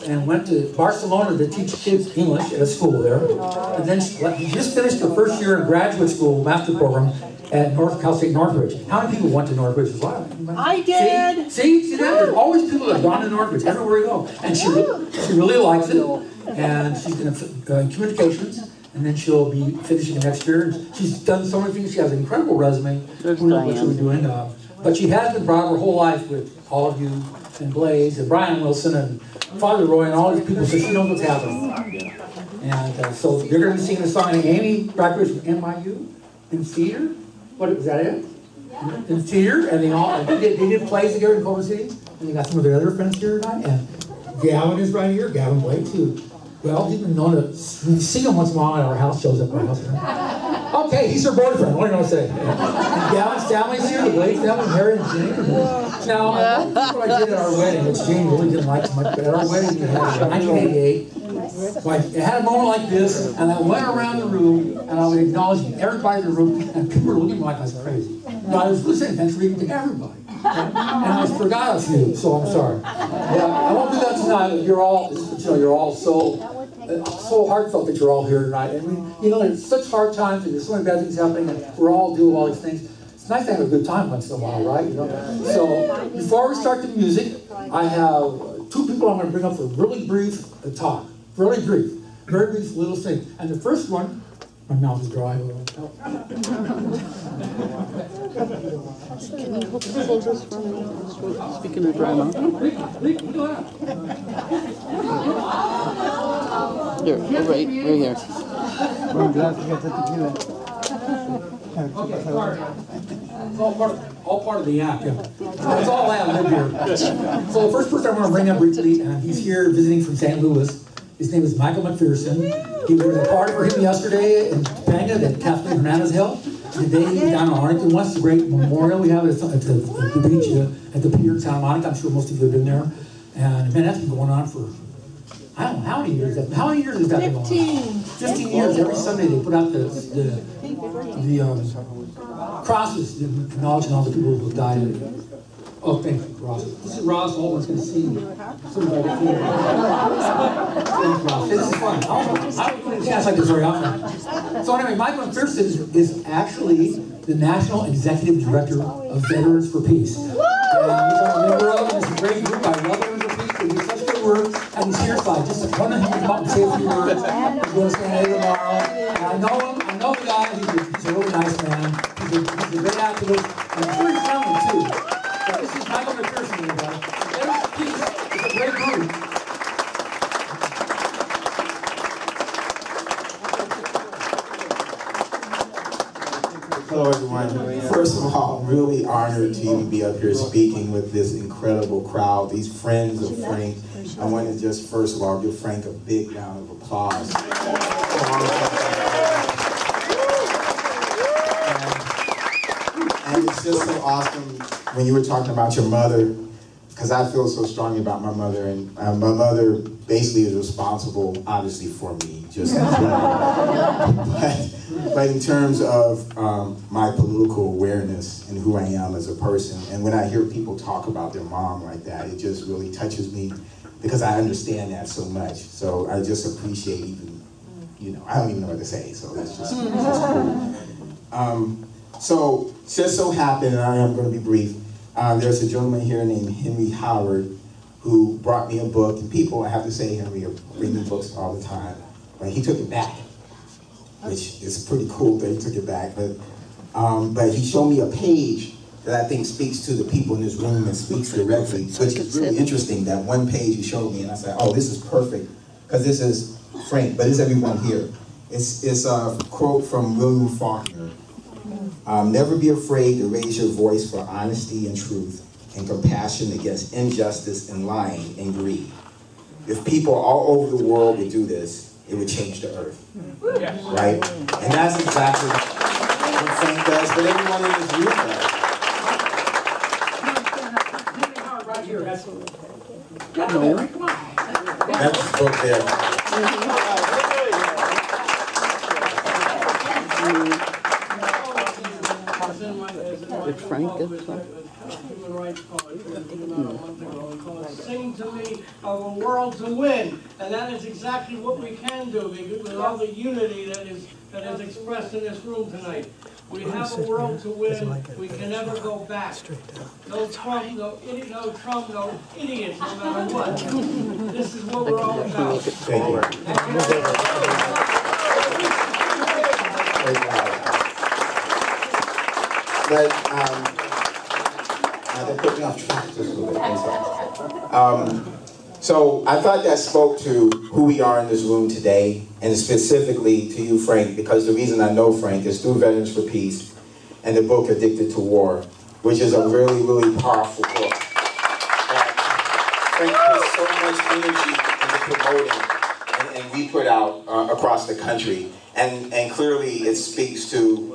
off and went to Barcelona to teach kids English at a school there. And then she just finished her first year in graduate school, master program, at Cal State Northridge. How many people went to Northridge as well? I did. See that? There's always people that have gone to Northridge everywhere you go. And she really likes it. And she's going to communications. And then she'll be finishing next year. She's done so many things. She has an incredible resume. What she's doing. But she has been brought up her whole life with all of you and Blaze and Brian Wilson and Father Roy and all these people. So she knows what's happening. And so they're going to be singing a song. And Amy graduated from NYU in theater. What is that? It in theater, and they did plays together in Culver City. And they got some of their other friends here tonight. And Gavin is right here. Gavin Blake too. Well, he's been known to, we see him once in a while at our house, shows up at our house. Okay, he's her boyfriend, what are you going to say? And Gavin's family's here, the Blake family, Harry and Jane. Now, this is what I did at our wedding, which Jane really didn't like so much, but at our wedding we had in 1988. It had a moment like this, and I went around the room, and I was acknowledging everybody in the room, and people were looking like I was crazy. But I was listening, thanks for reading to everybody. And I forgot a few, so I'm sorry. Yeah, I won't do that tonight. You're all so heartfelt that you're all here tonight. And there's such hard times, and there's so many bad things happening, and we're all doing all these things. It's nice to have a good time once in a while, right? So before we start the music, I have two people I'm going to bring up for a really brief talk. Really brief, very brief little thing. And the first one, my mouth is dry. Can you hold this for me? Speaking of dry mouth. Here, right here. Okay, sorry. It's all part of the act. Yeah. That's all I have here. So the first person I want to bring up briefly, and he's here visiting from St. Louis. His name is Michael McPherson. He was a party for him yesterday in Topanga that Kathleen Hernandez held. Today he's down in Arlington West, the great memorial we have at the beach at the pier in Santa Monica. I'm sure most of you have been there. And man, that's been going on for, I don't know, how many years? How many years has that been going on? 15 years. Every Sunday they put out the crosses acknowledging all the people who died. Oh, thank you, Ross. This is Ross. Always going to see somebody. Thanks, Ross. This is fun. I don't get a chance like this very often. So anyway, Michael McPherson is actually the National Executive Director of Veterans for Peace. And he's a member of it. It's a great group. I love Veterans for Peace. They do such good work. And he's here tonight. Just one of you come up and say a few words. He's going to stand here tomorrow. And I know him. I know the guy. He's a really nice man. He's a great activist. And he's very friendly, too. So this is Michael McPherson, everybody. Veterans for Peace is a great group. Hello, everyone. First of all, I'm really honored to even be up here speaking with this incredible crowd, these friends of Frank. I want to just, first of all, give Frank a big round of applause. And it's just so awesome when you were talking about your mother, because I feel so strongly about my mother, and my mother basically is responsible, obviously, for me, just but in terms of my political awareness and who I am as a person, and when I hear people talk about their mom like that, it just really touches me because I understand that so much. So I just appreciate even, I don't even know what to say, so that's just cool. So just so happened, and I am going to be brief, there's a gentleman here named Henry Howard who brought me a book, and people, I have to say, Henry, bring me books all the time, but he took it back, which is a pretty cool that he took it back, but he showed me a page that I think speaks to the people in this room and speaks directly, which is really interesting. That one page he showed me, and I said, oh, this is perfect, because this is Frank, but it's everyone here. It's a quote from William Faulkner. Never be afraid to raise your voice for honesty and truth and compassion against injustice and lying and greed. If people all over the world would do this, it would change the earth, right? And that's exactly what Frank does, but everyone in this room does. Right here. That's the book there. Did Frank get some? human rights poetry about a month ago. We call it Sing to Me of a World to Win. And that is exactly what we can do with all the unity that is expressed in this room tonight. We have a world to win. We can never go back. No Trump, no idiots, no matter what. This is what we're all about. Thank you. But they put me off track just a little bit. I'm sorry. So I thought that spoke to who we are in this room today, and specifically to you, Frank, because the reason I know Frank is through Veterans for Peace and the book Addicted to War, which is a really, really powerful book. Frank puts so much energy into promoting, and we put out across the country, and clearly it speaks to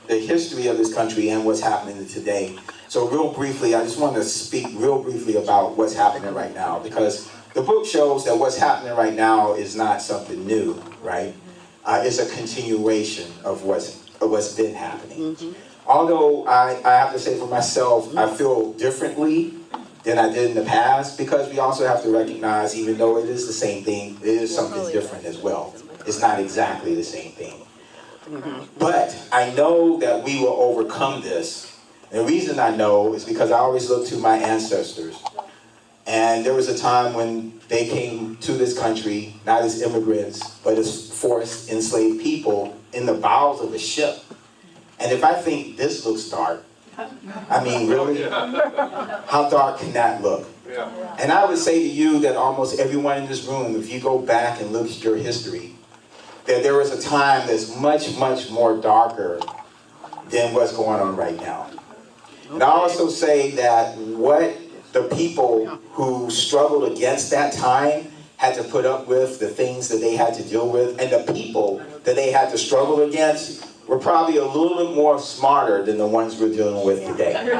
the history of this country and what's happening today. So real briefly, I just want to speak real briefly about what's happening right now, because the book shows that what's happening right now is not something new, right? It's a continuation of what's been happening. Although I have to say for myself, I feel differently than I did in the past, because we also have to recognize, even though it is the same thing, it is something different as well. It's not exactly the same thing. But I know that we will overcome this. And the reason I know is because I always look to my ancestors. And there was a time when they came to this country, not as immigrants, but as forced enslaved people in the bowels of a ship. And if I think this looks dark, I mean, really? How dark can that look? And I would say to you that almost everyone in this room, if you go back and look at your history, that there was a time that's much, much more darker than what's going on right now. And I also say that what the people who struggled against that time had to put up with, the things that they had to deal with, and the people that they had to struggle against were probably a little bit more smarter than the ones we're dealing with today. Okay.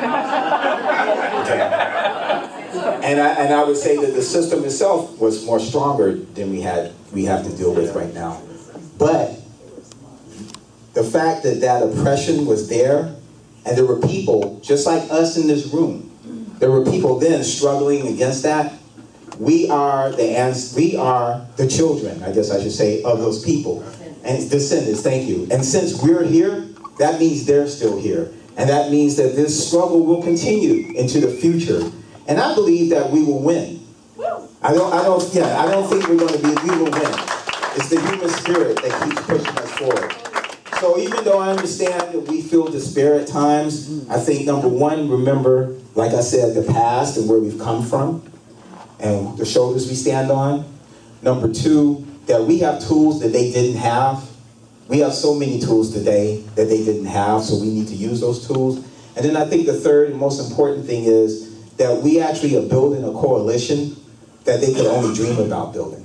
And I would say that the system itself was more stronger than we have to deal with right now. But the fact that that oppression was there, and there were people just like us in this room, there were people then struggling against that. We are the children, I guess I should say, of those people and descendants. Thank you. And since we're here, that means they're still here, and that means that this struggle will continue into the future. And I believe that we will win. I don't think we're going to be. We will win. It's the human spirit that keeps pushing us forward. So even though I understand that we feel despair at times, I think number one, remember, like I said, the past and where we've come from and the shoulders we stand on. Number two, that we have tools that they didn't have. We have so many tools today that they didn't have, so we need to use those tools. And then I think the third and most important thing is that we actually are building a coalition that they could only dream about building.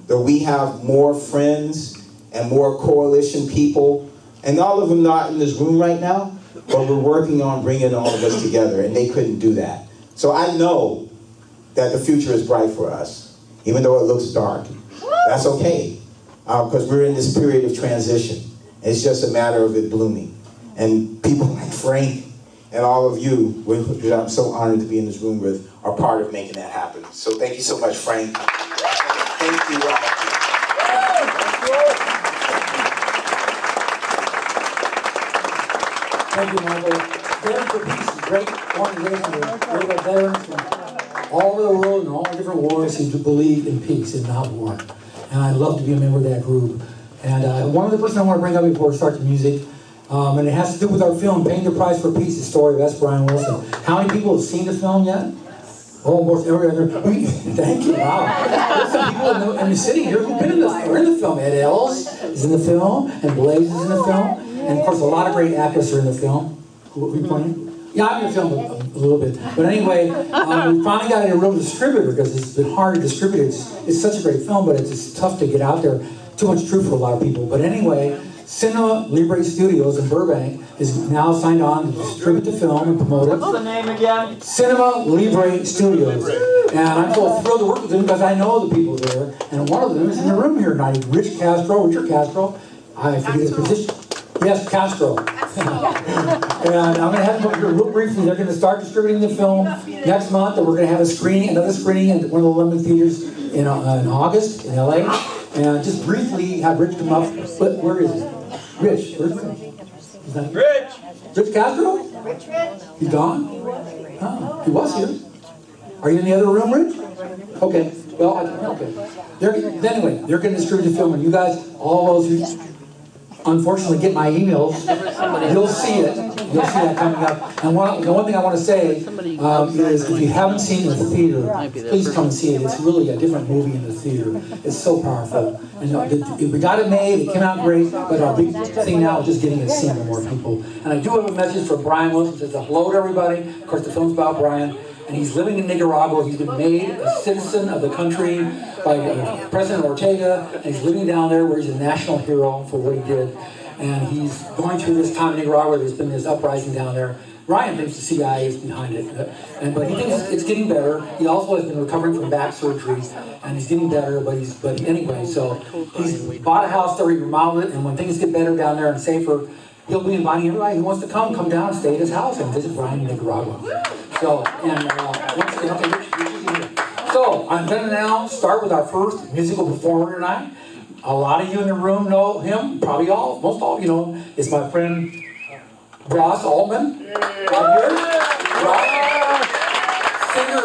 That we have more friends and more coalition people, and all of them not in this room right now, but we're working on bringing all of us together, and they couldn't do that. So I know that the future is bright for us, even though it looks dark. That's okay, because we're in this period of transition. It's just a matter of it blooming. And people like Frank and all of you, that I'm so honored to be in this room with, are part of making that happen. So thank you so much, Frank. Thank you all. Thank you, Michael. Veterans for Peace is a great organization. We've got veterans from all over the world and all different wars who believe in peace and not war. And I'd love to be a member of that group. And one of the person I want to bring up before we start the music, and it has to do with our film, Paying the Price for Peace, the story of S. Brian Wilson. How many people have seen the film yet? Almost every other. Thank you. Wow. There's some people in the city here who've been in the film. Ed Ellis is in the film, and Blaze is in the film. And of course, a lot of great actors are in the film. Who are we pointing? Yeah, I'm in the film a little bit. But anyway, we finally got a real distributor because it's been hard to distribute. It's such a great film, but it's tough to get out there. Too much truth for a lot of people. But anyway, Cinema Libre Studios in Burbank is now signed on to distribute the film and promote it. What's the name again? Cinema Libre Studios. And I'm so thrilled to work with them because I know the people there. And one of them is in the room here tonight. Richard Castro. I forget his position. Yes, Castro. And I'm going to have them over here real briefly. They're going to start distributing the film next month, and we're going to have a screening, another screening at one of the London theaters in August in LA. And just briefly have Rich come up. But where is he? Rich, where's Rich? Rich Castro? He's gone? Oh, he was here. Are you in the other room, Rich? Okay. Well, okay. Anyway, they're going to distribute the film, and you guys, all those who unfortunately get my emails, you'll see it. You'll see that coming up. And the one thing I want to say is, if you haven't seen it in the theater, please come and see it. It's really a different movie in the theater. It's so powerful. And we got it made. It came out great. But our big thing now is just getting it seen to more people. And I do have a message for Brian Wilson. It says hello to everybody. Of course, the film's about Brian. And he's living in Nicaragua. He's been made a citizen of the country by President Ortega, and he's living down there where he's a national hero for what he did. And he's going through this time in Nicaragua. There's been this uprising down there. Ryan thinks the CIA is behind it, but he thinks it's getting better. He also has been recovering from back surgery, and he's getting better. But anyway, so he's bought a house there. He remodeled it, and when things get better down there and safer, he'll be inviting everybody who wants to come down and stay at his house and visit Brian in Nicaragua. So, and once again, okay, Rich is here. So, I'm going to now start with our first musical performer tonight. A lot of you in the room know him, probably all, most all of you know him. It's my friend Ross Altman. Right here. Ross, singer,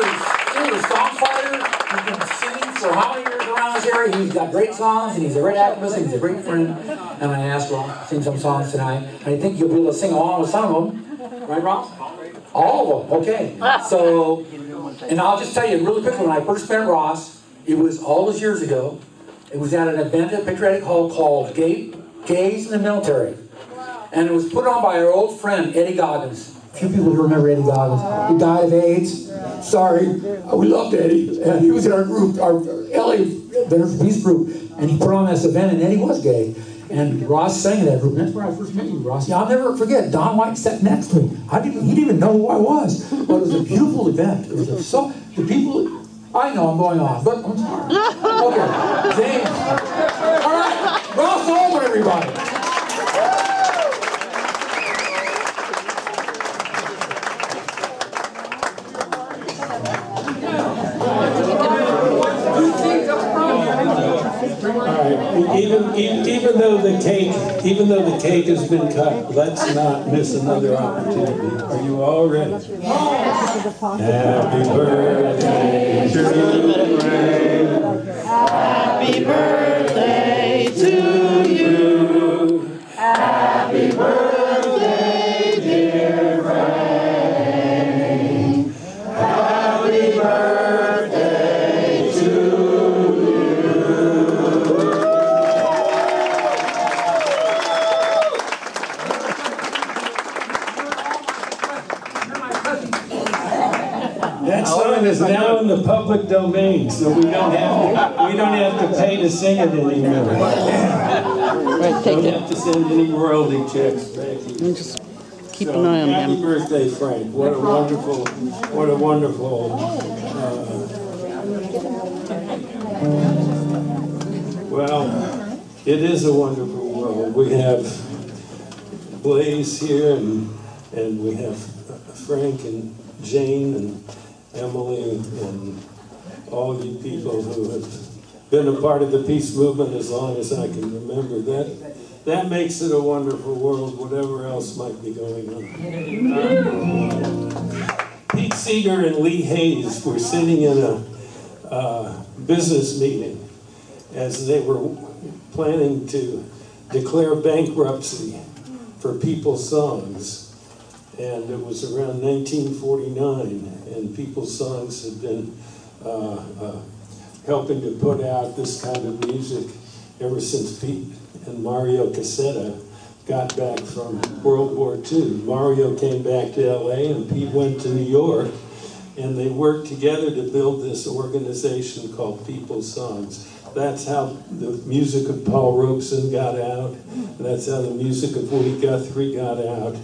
songwriter. He's been singing for how many years around this area? He's got great songs, and he's a great activist, and he's a great friend. And I asked Ross to sing some songs tonight. And I think you'll be able to sing along with some of them. Right, Ross? All of them, okay. So, and I'll just tell you really quickly, when I first met Ross, it was all those years ago. It was at an event at Patriotic Hall called Gays in the Military. And it was put on by our old friend, Eddie Goggins. A few people who remember Eddie Goggins. He died of AIDS. Sorry. We loved Eddie. And he was in our group, our LA Veterans for Peace group. And he put on this event, and Eddie was gay. And Ross sang in that group. That's where I first met you, Ross. Yeah, I'll never forget. Don White sat next to me. He didn't even know who I was. But it was a beautiful event. It was the people. I know I'm going on, but I'm sorry. Okay, James. All right, Ross Altman, everybody. Even though the cake has been cut, let's not miss another opportunity. Are you all ready? Happy birthday to you. Happy birthday to you. Happy birthday, dear Frank. Happy birthday to you. That song is now in the public domain, so we don't have to pay to sing it anymore. Right, take Don't it. have to send any royalty checks back. And just keep an eye on Happy him. birthday, Frank! What a wonderful. Well, it is a wonderful world. We have Blaze here, and we have Frank and Jane and Emily and all you people who have been a part of the peace movement as long as I can remember. That makes it a wonderful world, whatever else might be going on. Pete Seeger and Lee Hayes were sitting in a business meeting as they were planning to declare bankruptcy for People's Songs. And it was around 1949, and People's Songs had been helping to put out this kind of music ever since Pete and Mario Cassetta got back from World War II. Mario came back to LA, and Pete went to New York, and they worked together to build this organization called People's Songs. That's how the music of Paul Robeson got out. That's how the music of Woody Guthrie got out.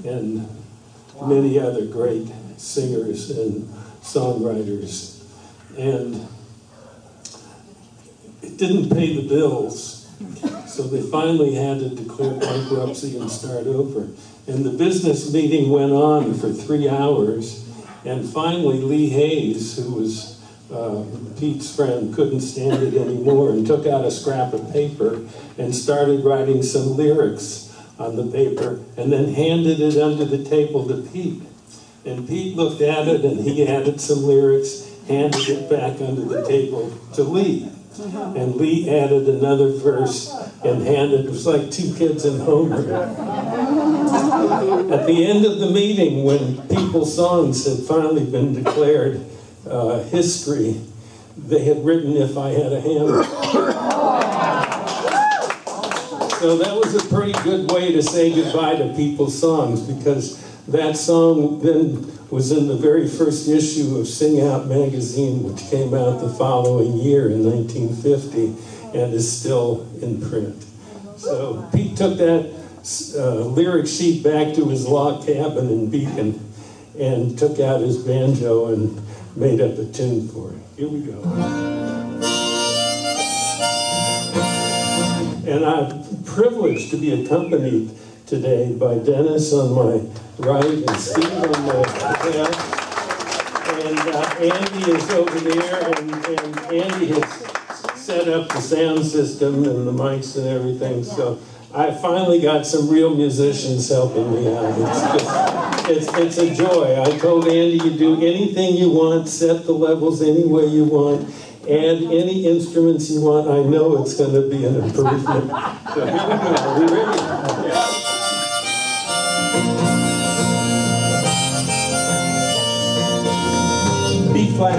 And many other great singers and songwriters. And it didn't pay the bills, So they finally had to declare bankruptcy and start over. And the business meeting went on for 3 hours. And finally, Lee Hayes, who was Pete's friend, couldn't stand it anymore and took out a scrap of paper and started writing some lyrics on the paper and then handed it under the table to Pete. And Pete looked at it and he added some lyrics, handed it back under the table to Lee. And Lee added another verse and handed, it was like two kids in Homer. At the end of the meeting, when People's Songs had finally been declared history, they had written If I Had a Hammer. So that was a pretty good way to say goodbye to People's Songs, because that song then was in the very first issue of Sing Out magazine, which came out the following year in 1950 and is still in print. So Pete took that lyric sheet back to his log cabin in Beacon and took out his banjo and made up a tune for it. Here we go. And I'm privileged to be accompanied today by Dennis on my right and Steve on my left. And Andy is over there, and Andy has set up the sound system and the mics and everything. So I finally got some real musicians helping me out. It's a joy. I told Andy, you do anything you want, set the levels any way you want, add any instruments you want. I know it's going to be an improvement. So here we go. Are we ready? Yeah. B flat.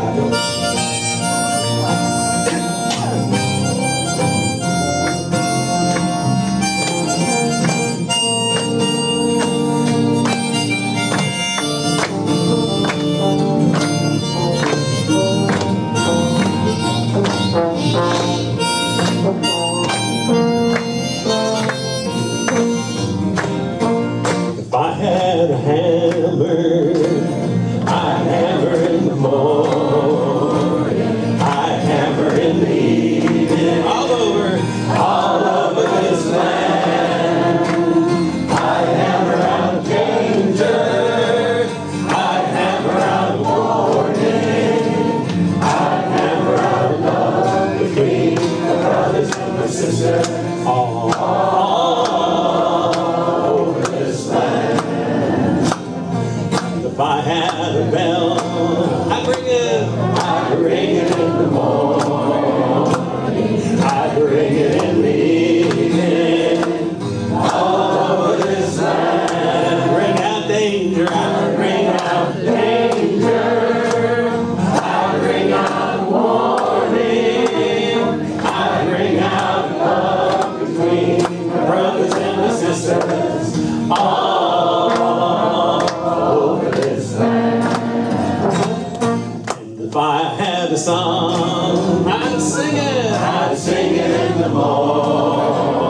If I had a hammer, I'd hammer in the morning, I'd hammer in the evening, all over this land. I'd hammer out danger, I'd hammer out warning, I'd hammer out love between the brothers and the sisters, all over this land. If I had a bell, I'd ring it in the morning, I'd ring it in the evening, all over this land. Ring out danger, I'd ring out danger, I'd ring out warning, I'd ring out love between the brothers and the sisters, all over this land. And if I had a song, I'd sing it. I'd sing it in the morning,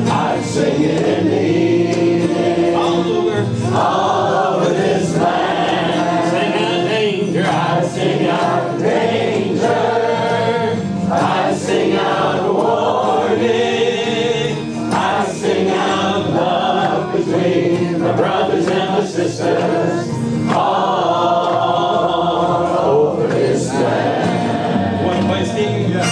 I'd sing it in the evening, all over this land. Sing out danger, I'd sing out danger, I'd sing out warning, I'd sing out love between the brothers and the sisters, all over this land. One place, Steve, yeah.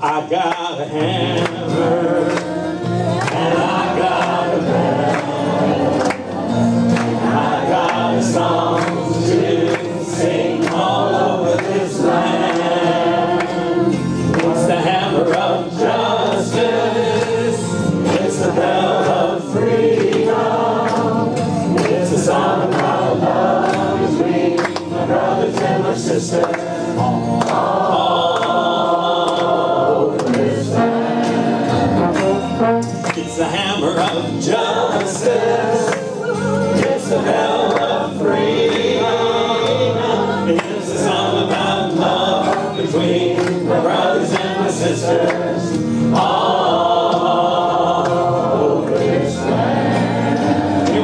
I got a hammer, and I got a bell, I got a song to sing all over this land. It's the hammer of justice, it's the bell of freedom, it's the song of love between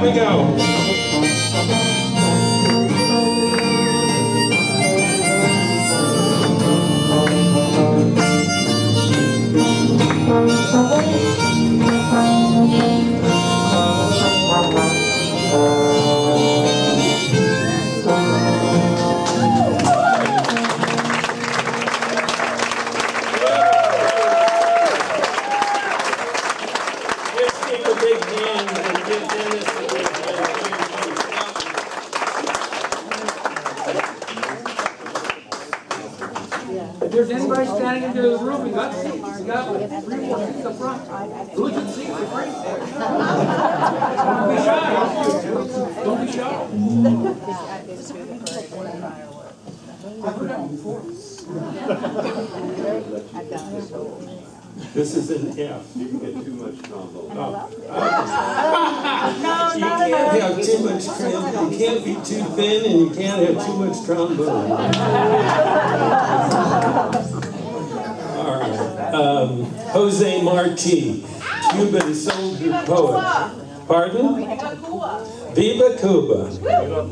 we go. Let's give a big hand and give Dennis a big hand. If there's anybody standing in the room, we got seats. We got 3 more seats up front. Who's in seats? You're free. Don't be shy. Don't be shy. I've heard that before. This is an F. You get too much trombone. You can't have too much trombone. You can't be too thin, and you can't have too much trombone. All right. Jose Marti, Cuban soldier poet. Pardon? Viva Cuba.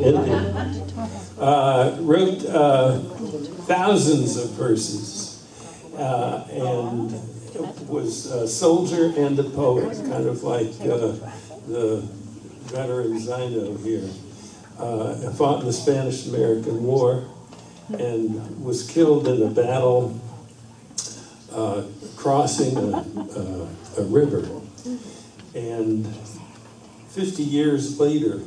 Indeed. Wrote thousands of verses. And was a soldier and a poet, kind of like the veterans I know here. Fought in the Spanish-American War and was killed in a battle crossing a river. And 50 years later,